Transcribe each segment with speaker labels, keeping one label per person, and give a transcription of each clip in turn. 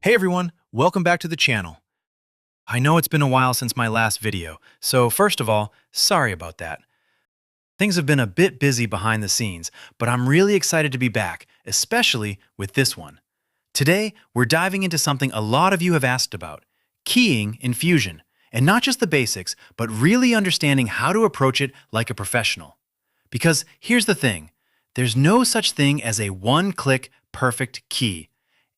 Speaker 1: Hey everyone, welcome back to the channel. I know it's been a while since my last video, so first of all, sorry about that. Things have been a bit busy behind the scenes, but I'm really excited to be back, especially with this one. Today, we're diving into something a lot of you have asked about, keying in Fusion, and not just the basics, but really understanding how to approach it like a professional. Because here's the thing, there's no such thing as a one-click perfect key.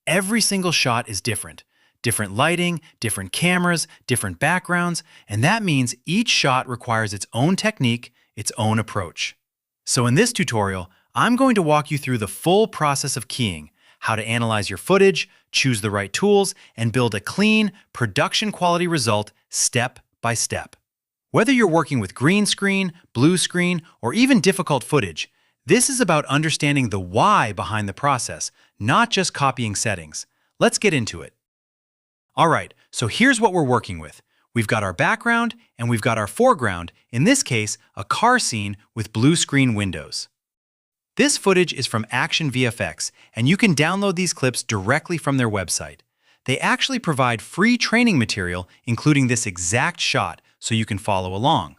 Speaker 1: Every single shot is different. Different lighting, different cameras, different backgrounds, and that means each shot requires its own technique, its own approach. So in this tutorial, I'm going to walk you through the full process of keying, how to analyze your footage, choose the right tools, and build a clean, production-quality result step by step. Whether you're working with green screen, blue screen, or even difficult footage, this is about understanding the why behind the process, not just copying settings. Let's get into it. All right, so here's what we're working with. We've got our background and we've got our foreground, in this case, a car scene with blue screen windows. This footage is from Action VFX, and you can download these clips directly from their website. They actually provide free training material, including this exact shot, so you can follow along.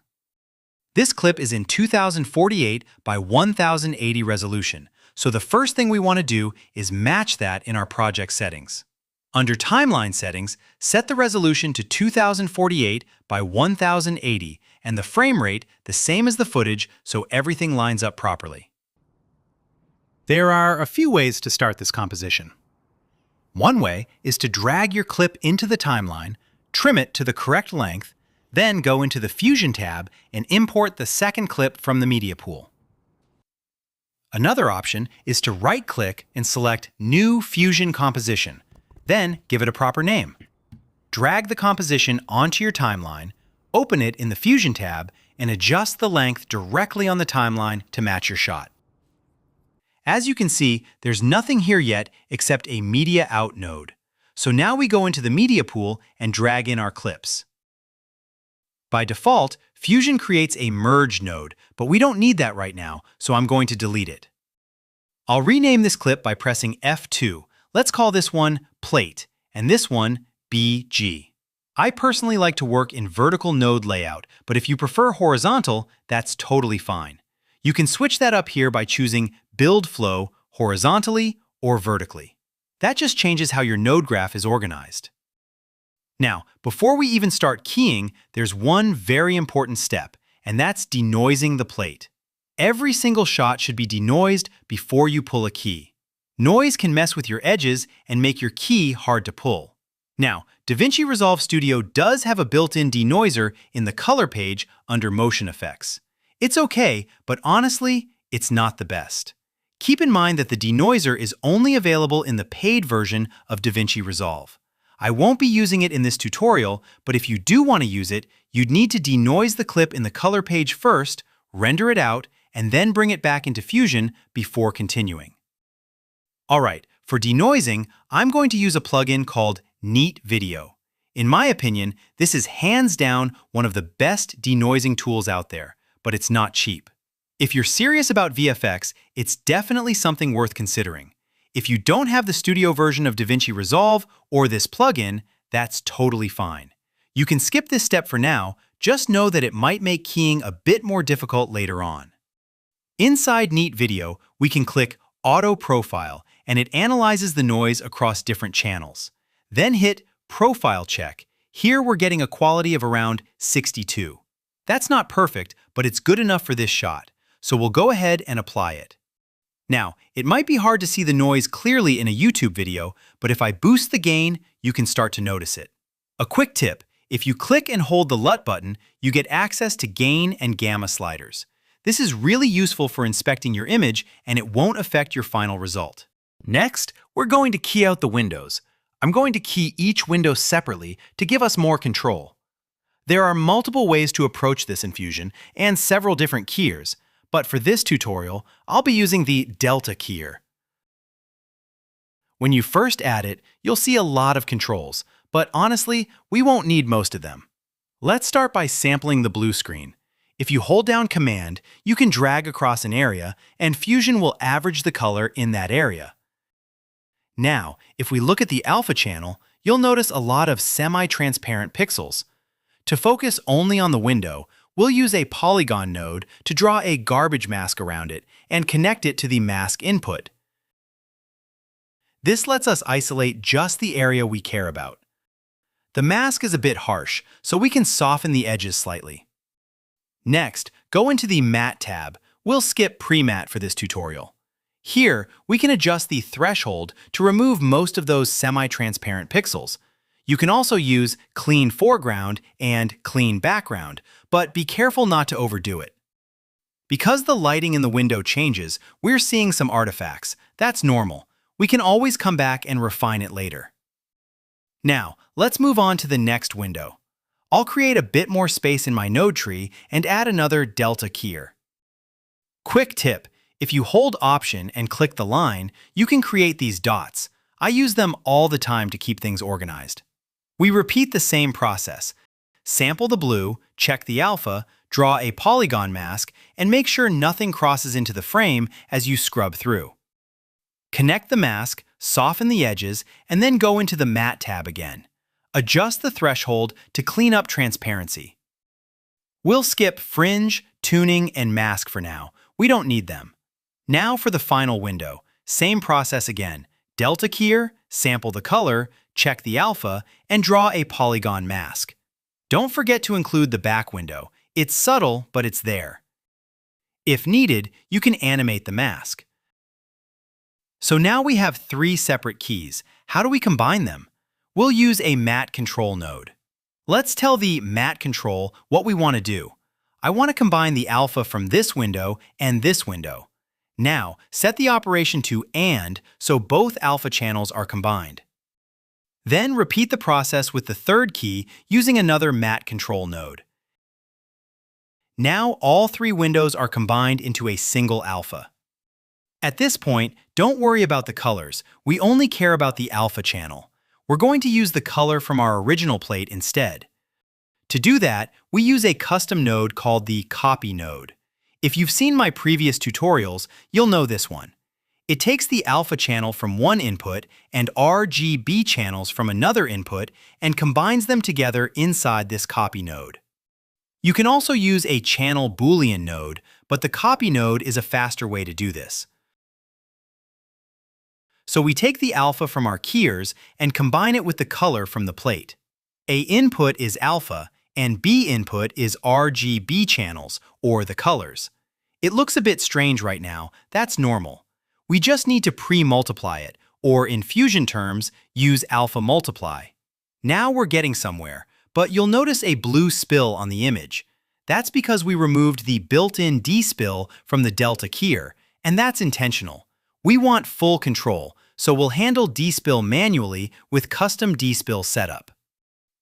Speaker 1: This clip is in 2048 by 1080 resolution, so the first thing we want to do is match that in our project settings. Under Timeline Settings, set the resolution to 2048 by 1080 and the frame rate the same as the footage so everything lines up properly. There are a few ways to start this composition. One way is to drag your clip into the timeline, trim it to the correct length, then go into the Fusion tab and import the second clip from the media pool. Another option is to right-click and select New Fusion Composition, then give it a proper name. Drag the composition onto your timeline, open it in the Fusion tab, and adjust the length directly on the timeline to match your shot. As you can see, there's nothing here yet except a Media Out node. So now we go into the media pool and drag in our clips. By default, Fusion creates a merge node, but we don't need that right now, so I'm going to delete it. I'll rename this clip by pressing F2. Let's call this one Plate, and this one BG. I personally like to work in vertical node layout, but if you prefer horizontal, that's totally fine. You can switch that up here by choosing Build Flow horizontally or vertically. That just changes how your node graph is organized. Now, before we even start keying, there's one very important step, and that's denoising the plate. Every single shot should be denoised before you pull a key. Noise can mess with your edges and make your key hard to pull. Now, DaVinci Resolve Studio does have a built-in denoiser in the color page under Motion Effects. It's okay, but honestly, it's not the best. Keep in mind that the denoiser is only available in the paid version of DaVinci Resolve. I won't be using it in this tutorial, but if you do want to use it, you'd need to denoise the clip in the color page first, render it out, and then bring it back into Fusion before continuing. Alright, for denoising, I'm going to use a plugin called Neat Video. In my opinion, this is hands down one of the best denoising tools out there, but it's not cheap. If you're serious about VFX, it's definitely something worth considering. If you don't have the studio version of DaVinci Resolve or this plugin, that's totally fine. You can skip this step for now, just know that it might make keying a bit more difficult later on. Inside Neat Video, we can click Auto Profile, and it analyzes the noise across different channels. Then hit Profile Check. Here we're getting a quality of around 62. That's not perfect, but it's good enough for this shot, so we'll go ahead and apply it. Now, it might be hard to see the noise clearly in a YouTube video, but if I boost the gain, you can start to notice it. A quick tip, if you click and hold the LUT button, you get access to gain and gamma sliders. This is really useful for inspecting your image, and it won't affect your final result. Next, we're going to key out the windows. I'm going to key each window separately to give us more control. There are multiple ways to approach this in Fusion, and several different keyers. But for this tutorial, I'll be using the Delta keyer. When you first add it, you'll see a lot of controls, but honestly, we won't need most of them. Let's start by sampling the blue screen. If you hold down Command, you can drag across an area, and Fusion will average the color in that area. Now, if we look at the alpha channel, you'll notice a lot of semi-transparent pixels. To focus only on the window, we'll use a polygon node to draw a garbage mask around it and connect it to the mask input. This lets us isolate just the area we care about. The mask is a bit harsh, so we can soften the edges slightly. Next, go into the Matte tab. We'll skip Pre-Matte for this tutorial. Here, we can adjust the threshold to remove most of those semi-transparent pixels. You can also use Clean Foreground and Clean Background, but be careful not to overdo it. Because the lighting in the window changes, we're seeing some artifacts. That's normal. We can always come back and refine it later. Now, let's move on to the next window. I'll create a bit more space in my node tree and add another delta keyer. Quick tip, if you hold Option and click the line, you can create these dots. I use them all the time to keep things organized. We repeat the same process. Sample the blue, check the alpha, draw a polygon mask, and make sure nothing crosses into the frame as you scrub through. Connect the mask, soften the edges, and then go into the Matte tab again. Adjust the threshold to clean up transparency. We'll skip Fringe, Tuning, and Mask for now. We don't need them. Now for the final window. Same process again. Delta keyer, sample the color, check the alpha, and draw a polygon mask. Don't forget to include the back window. It's subtle, but it's there. If needed, you can animate the mask. So now we have 3 separate keys. How do we combine them? We'll use a matte control node. Let's tell the matte control what we want to do. I want to combine the alpha from this window and this window. Now, set the operation to AND so both alpha channels are combined. Then repeat the process with the third key using another matte control node. Now all 3 windows are combined into a single alpha. At this point, don't worry about the colors. We only care about the alpha channel. We're going to use the color from our original plate instead. To do that, we use a custom node called the Copy node. If you've seen my previous tutorials, you'll know this one. It takes the alpha channel from one input and RGB channels from another input and combines them together inside this Copy node. You can also use a channel Boolean node, but the Copy node is a faster way to do this. So we take the alpha from our keyers and combine it with the color from the plate. A input is alpha, and B input is RGB channels, or the colors. It looks a bit strange right now. That's normal. We just need to pre-multiply it, or in Fusion terms, use alpha multiply. Now we're getting somewhere, but you'll notice a blue spill on the image. That's because we removed the built-in Despill from the delta keyer, and that's intentional. We want full control, so we'll handle Despill manually with custom Despill setup.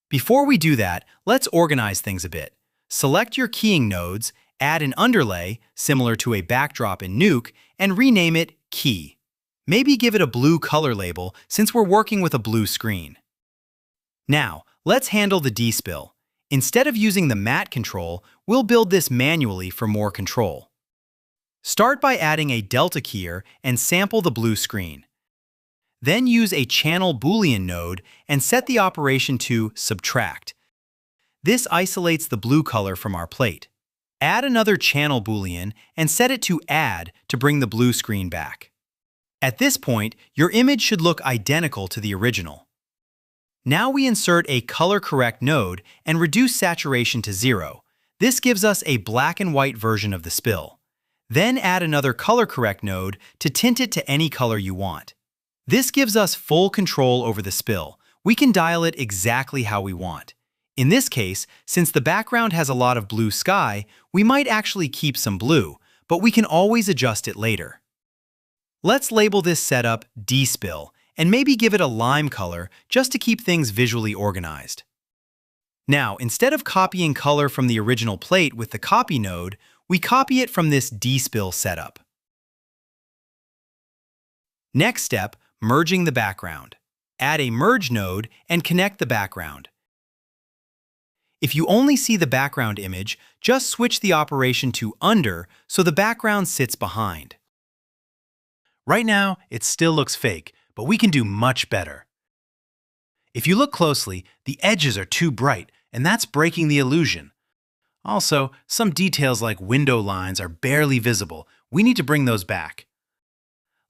Speaker 1: Before we do that, let's organize things a bit. Select your keying nodes, add an underlay, similar to a backdrop in Nuke, and rename it Key. Maybe give it a blue color label since we're working with a blue screen. Now, let's handle the Despill. Instead of using the matte control, we'll build this manually for more control. Start by adding a delta keyer and sample the blue screen. Then use a channel Boolean node and set the operation to subtract. This isolates the blue color from our plate. Add another channel Boolean and set it to add to bring the blue screen back. At this point, your image should look identical to the original. Now we insert a color correct node and reduce saturation to 0. This gives us a black and white version of the spill. Then add another color correct node to tint it to any color you want. This gives us full control over the spill. We can dial it exactly how we want. In this case, since the background has a lot of blue sky, we might actually keep some blue, but we can always adjust it later. Let's label this setup Despill and maybe give it a lime color just to keep things visually organized. Now, instead of copying color from the original plate with the Copy node, we copy it from this Despill setup. Next step, merging the background. Add a Merge node and connect the background. If you only see the background image, just switch the operation to Under so the background sits behind. Right now, it still looks fake, but we can do much better. If you look closely, the edges are too bright, and that's breaking the illusion. Also, some details like window lines are barely visible. We need to bring those back.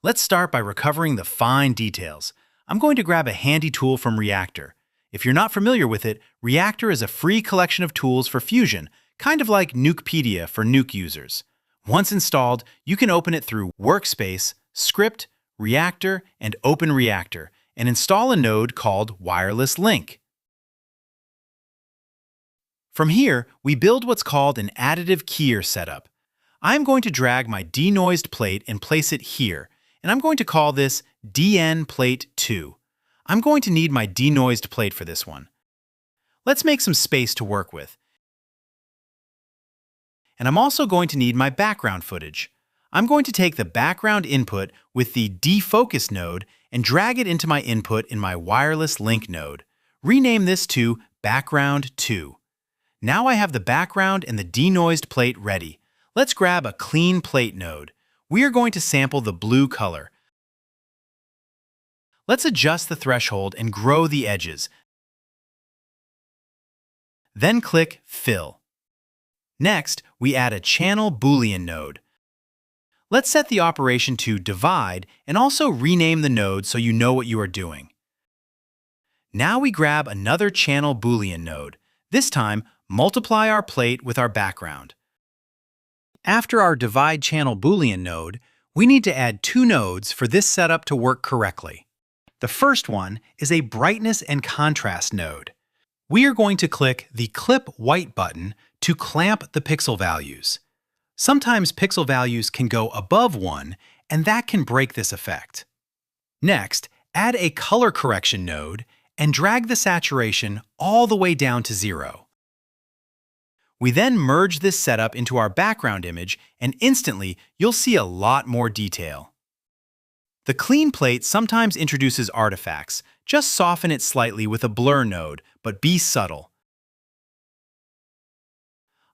Speaker 1: Let's start by recovering the fine details. I'm going to grab a handy tool from Reactor. If you're not familiar with it, Reactor is a free collection of tools for Fusion, kind of like Nukepedia for Nuke users. Once installed, you can open it through Workspace, Script, Reactor, and Open Reactor, and install a node called Wireless Link. From here, we build what's called an additive keyer setup. I'm going to drag my denoised plate and place it here, and I'm going to call this DN Plate 2. I'm going to need my denoised plate for this one. Let's make some space to work with. And I'm also going to need my background footage. I'm going to take the background input with the defocus node and drag it into my input in my wireless link node. Rename this to background 2. Now I have the background and the denoised plate ready. Let's grab a clean plate node. We are going to sample the blue color. Let's adjust the threshold and grow the edges. Then click Fill. Next, we add a channel Boolean node. Let's set the operation to divide and also rename the node so you know what you are doing. Now we grab another channel Boolean node. This time, multiply our plate with our background. After our divide channel Boolean node, we need to add two nodes for this setup to work correctly. The first one is a brightness and contrast node. We are going to click the Clip White button to clamp the pixel values. Sometimes pixel values can go above 1, and that can break this effect. Next, add a color correction node and drag the saturation all the way down to 0. We then merge this setup into our background image, and instantly you'll see a lot more detail. The clean plate sometimes introduces artifacts. Just soften it slightly with a blur node, but be subtle.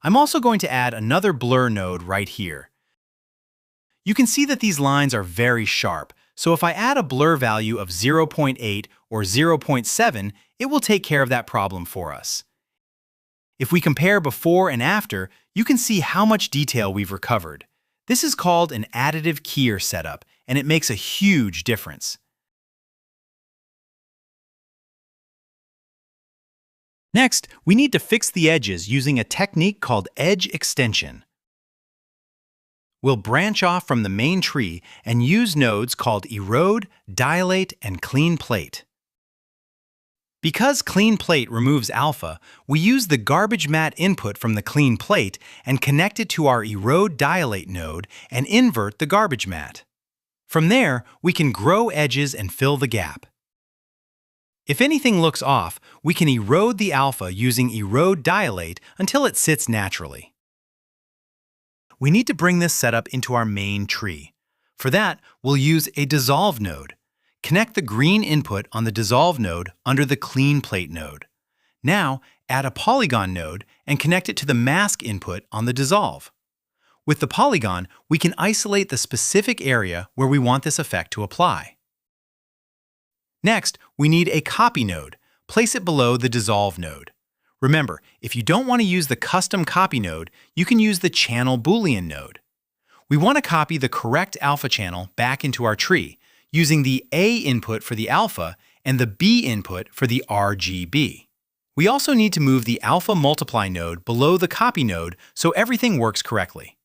Speaker 1: I'm also going to add another blur node right here. You can see that these lines are very sharp, so if I add a blur value of 0.8 or 0.7, it will take care of that problem for us. If we compare before and after, you can see how much detail we've recovered. This is called an additive keyer setup, and it makes a huge difference. Next, we need to fix the edges using a technique called edge extension. We'll branch off from the main tree and use nodes called erode, dilate, and clean plate. Because clean plate removes alpha, we use the garbage matte input from the clean plate and connect it to our erode dilate node and invert the garbage matte. From there, we can grow edges and fill the gap. If anything looks off, we can erode the alpha using erode dilate until it sits naturally. We need to bring this setup into our main tree. For that, we'll use a dissolve node. Connect the green input on the dissolve node under the clean plate node. Now, add a polygon node and connect it to the mask input on the dissolve. With the polygon, we can isolate the specific area where we want this effect to apply. Next, we need a copy node. Place it below the dissolve node. Remember, if you don't want to use the custom copy node, you can use the channel Boolean node. We want to copy the correct alpha channel back into our tree, using the A input for the alpha and the B input for the RGB. We also need to move the alpha multiply node below the copy node so everything works correctly.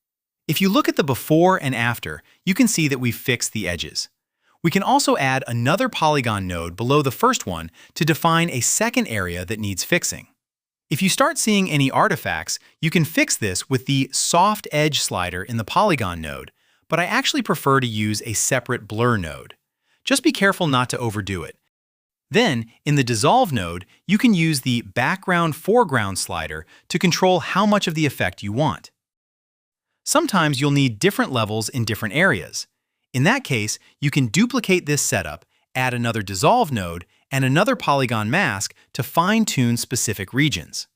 Speaker 1: If you look at the before and after, you can see that we've fixed the edges. We can also add another polygon node below the first one to define a second area that needs fixing. If you start seeing any artifacts, you can fix this with the soft edge slider in the polygon node, but I actually prefer to use a separate blur node. Just be careful not to overdo it. Then, in the dissolve node, you can use the background foreground slider to control how much of the effect you want. Sometimes you'll need different levels in different areas. In that case, you can duplicate this setup, add another dissolve node, and another polygon mask to fine-tune specific regions.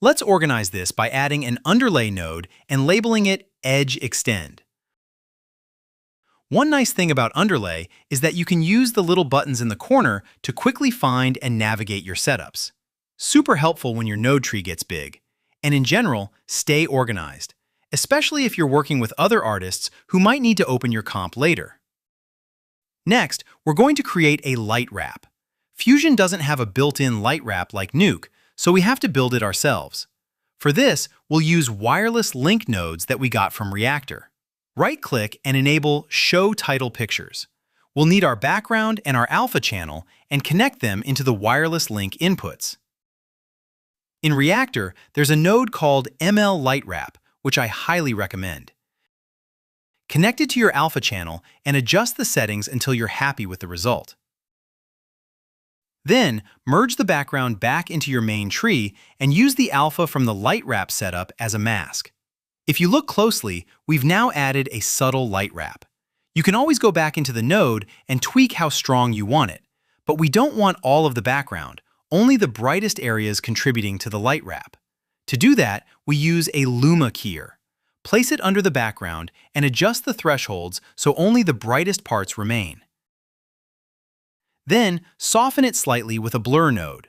Speaker 1: Let's organize this by adding an underlay node and labeling it Edge Extend. One nice thing about underlay is that you can use the little buttons in the corner to quickly find and navigate your setups. Super helpful when your node tree gets big. And in general, stay organized, especially if you're working with other artists who might need to open your comp later. Next, we're going to create a light wrap. Fusion doesn't have a built-in light wrap like Nuke, so we have to build it ourselves. For this, we'll use wireless link nodes that we got from Reactor. Right-click and enable Show Title Pictures. We'll need our background and our alpha channel and connect them into the wireless link inputs. In Reactor, there's a node called ML Light Wrap, which I highly recommend. Connect it to your alpha channel and adjust the settings until you're happy with the result. Then, merge the background back into your main tree and use the alpha from the light wrap setup as a mask. If you look closely, we've now added a subtle light wrap. You can always go back into the node and tweak how strong you want it, but we don't want all of the background, only the brightest areas contributing to the light wrap. To do that, we use a Luma keyer. Place it under the background and adjust the thresholds so only the brightest parts remain. Then, soften it slightly with a blur node.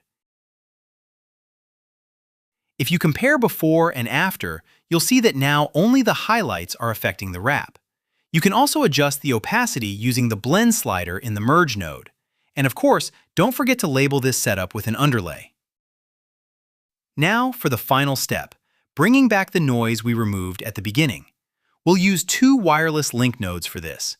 Speaker 1: If you compare before and after, you'll see that now only the highlights are affecting the wrap. You can also adjust the opacity using the blend slider in the merge node. And of course, don't forget to label this setup with an underlay. Now for the final step, bringing back the noise we removed at the beginning. We'll use 2 wireless link nodes for this.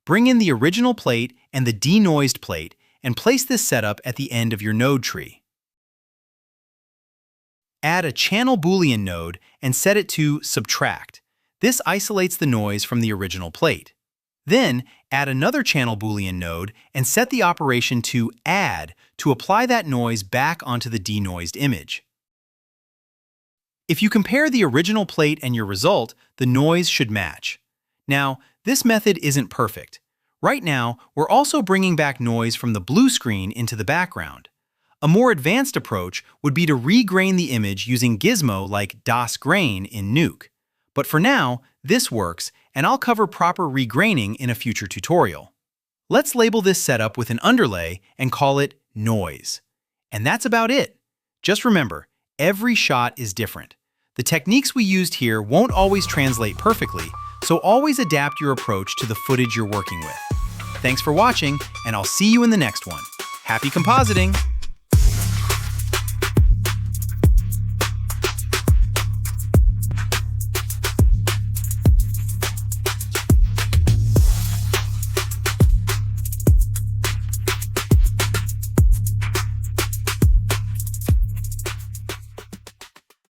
Speaker 1: Bring in the original plate and the denoised plate and place this setup at the end of your node tree. Add a channel Boolean node and set it to subtract. This isolates the noise from the original plate. Then, add another channel Boolean node and set the operation to add to apply that noise back onto the denoised image. If you compare the original plate and your result, the noise should match. Now, this method isn't perfect. Right now, we're also bringing back noise from the blue screen into the background. A more advanced approach would be to regrain the image using gizmo like DasGrain in Nuke. But for now, this works, and I'll cover proper regraining in a future tutorial. Let's label this setup with an underlay and call it Noise. And that's about it. Just remember, every shot is different. The techniques we used here won't always translate perfectly, so always adapt your approach to the footage you're working with. Thanks for watching, and I'll see you in the next one. Happy compositing!